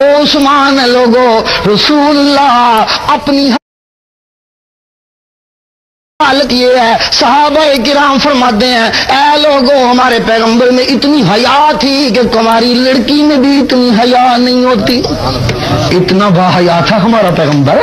عثمان لوگوں رسول اللہ اپنی حالت یہ ہے، صحابہ کرام فرماتے ہیں اے لوگوں ہمارے پیغمبر میں اتنی حیا تھی کہ کماری لڑکی میں بھی اتنی حیا نہیں ہوتی. اتنا با حیا تھا ہمارا پیغمبر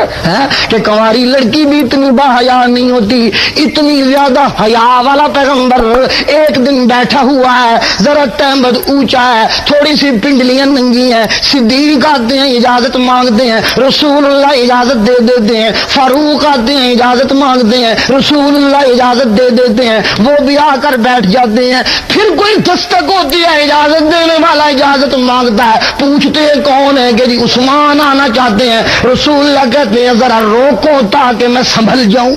کہ کماری لڑکی بھی اتنی با حیا نہیں ہوتی. اتنی زیادہ حیا والا پیغمبر ایک دن بیٹھا ہوا ہے، ذرا تہمد اونچا ہے، تھوڑی سی پنڈلیاں ننگی ہیں، صدیق آتے ہیں اجازت مانگتے ہیں، رسول اللہ اجازت دے دیتے ہیں، فاروق آتے ہیں اجازت مانگتے ہیں، رسول اللہ اجازت دے دیتے ہیں، وہ بھی آ کر بیٹھ جاتے ہیں. پھر کوئی دستک ہوتی ہے، اجازت دینے والا اجازت مانگتا ہے، پوچھتے ہیں کون ہے کہ جی عثمان آنا چاہتے ہیں. رسول اللہ کہتے ہیں ذرا روکو تاکہ میں سنبھل جاؤں.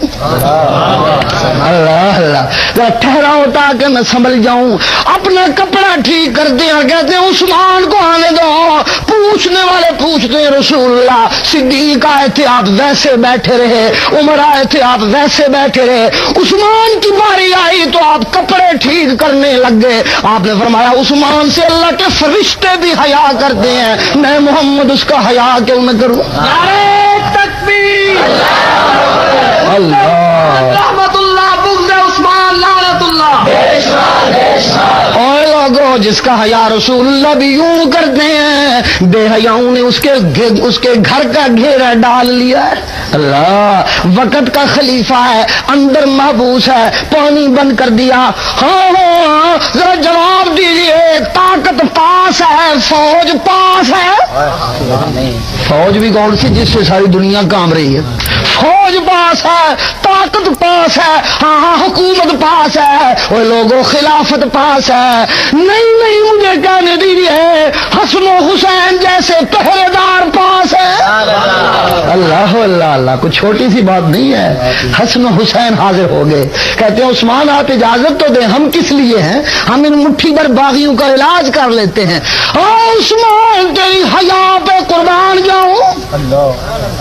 اللہ اللہ ٹھہراؤ تاکہ میں سنبھل جاؤں. اپنا کپڑا ٹھیک کرتے ہیں، کہتے ہیں عثمان کو آنے دو. پوچھنے والے پوچھتے ہیں رسول اللہ صدیق آئے تھے آپ ویسے بیٹھے رہے، عمر آئے تھے آپ ویسے بیٹھے رہے، عثمان کی باری آئی تو آپ کپڑے ٹھیک کرنے لگ گئے. آپ نے فرمایا عثمان سے اللہ کے فرشتے بھی حیا کرتے ہیں، میں محمد اس کا حیا کیوں نہ کروں. نعرہ تکبیر، اللہ رحمت اللہ، بغض عثمان لعنت اللہ. اور لوگوں جس کا حیا رسول اللہ بھی یوں کرتے ہیں، بے حیاؤں نے اس کے گھر کا گھیرا ڈال لیا ہے. اللہ وقت کا خلیفہ ہے، اندر محبوس ہے، پانی بند کر دیا. ہاں ذرا جواب دیجیے، طاقت پاس ہے، فوج پاس ہے. فوج بھی کون سی جس سے ساری دنیا کام رہی ہے؟ فوج پاس ہے، طاقت پاس ہے، ہاں حکومت پاس ہے، وہ لوگوں خلافت پاس ہے. نہیں مجھے کہنے دیجیے حسن و حسین جیسے پہرے دار پاس ہے. اللہ اللہ اللہ کوئی چھوٹی سی بات نہیں ہے. حسن و حسین حاضر ہو گئے، کہتے ہیں عثمان آپ اجازت تو دیں، ہم کس لیے ہیں، ہم ان مٹھی بھر باغیوں کا علاج کر لیتے ہیں. عثمان تیری حیا پہ قربان جاؤں.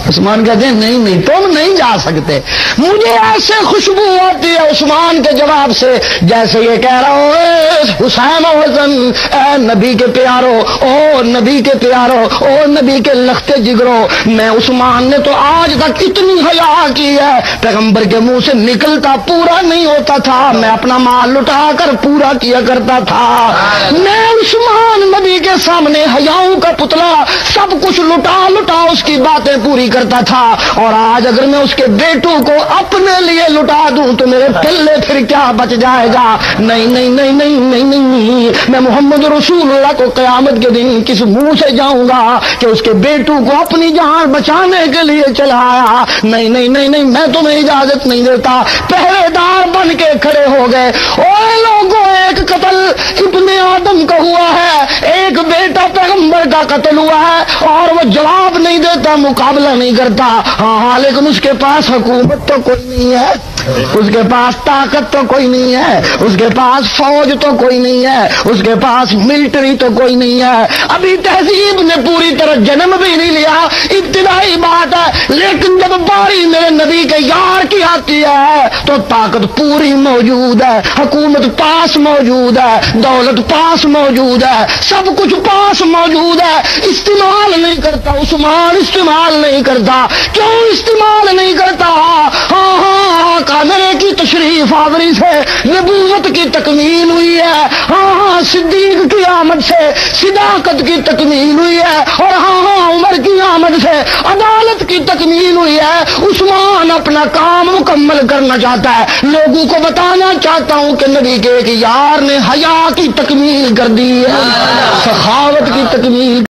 عثمان کہتے ہیں نہیں تم نہیں جا سکتے، مجھے ایسے خوشبو آتی ہے عثمان کے جواب سے جیسے یہ کہہ رہا ہو حسین و حسن، اے نبی کے پیارو، او نبی کے پیارو، او نبی کے لختے جگرو. میں عثمان نے تو آج تک اتنی حیا کی ہے، پیغمبر کے منہ سے نکلتا پورا نہیں ہوتا تھا، میں اپنا مال لٹا کر پورا کیا کرتا تھا. میں عثمان نبی کے سامنے حیاؤں کا پتلا سب کچھ لٹا اس کی باتیں پوری کرتا تھا. اور آج اگر میں اس کے بیٹوں کو اپنے لیے لٹا دوں تو میرے پلے پھر کیا بچ جائے گا. نہیں میں محمد رسول اللہ کو قیامت کے دن کس منہ سے جاؤں گا کہ اس کے بیٹوں کو اپنی جان بچانے کے لیے چلایا. نہیں میں تمہیں اجازت نہیں دیتا. پہرے دار بن کے کھڑے ہو گئے. اوے لوگوں ایک قتل ابن آدم کا ہوا ہے، ایک بیٹا پیغمبر کا قتل ہوا ہے اور وہ جواب نہیں دیتا، مقابلہ نہیں کرتا. ہاں لیکن اس کے پاس حکومت تو کوئی نہیں ہے، اس کے پاس طاقت تو کوئی نہیں ہے، اس کے پاس فوج تو کوئی نہیں ہے، اس کے پاس ملٹری تو کوئی نہیں ہے. ابھی تہذیب نے پوری طرح جنم بھی نہیں لیا، ابتدائی بات ہے. لیکن جب باری میرے نبی کے یار کی آتی ہے تو طاقت پوری موجود ہے، حکومت پاس موجود ہے، دولت پاس موجود ہے، سب کچھ پاس موجود ہے. استعمال نہیں کرتا عثمان، استعمال نہیں کرتا. کیوں استعمال نہیں کرتا؟ ہاں قادرے کی تشریف آوری سے نبوت کی تکمیل ہوئی ہے. ہاں صدیق کی آمد سے صداقت کی تکمیل ہوئی ہے. اور ہاں عمر کی آمد سے عدالت کی تکمیل ہوئی ہے. عثمان اپنا کام مکمل کرنا چاہتا ہے. لوگوں کو بتانا چاہتا ہوں کہ نبی کے ایک یار نے حیا کی تکمیل کر دی ہے، سخاوت کی تکمیل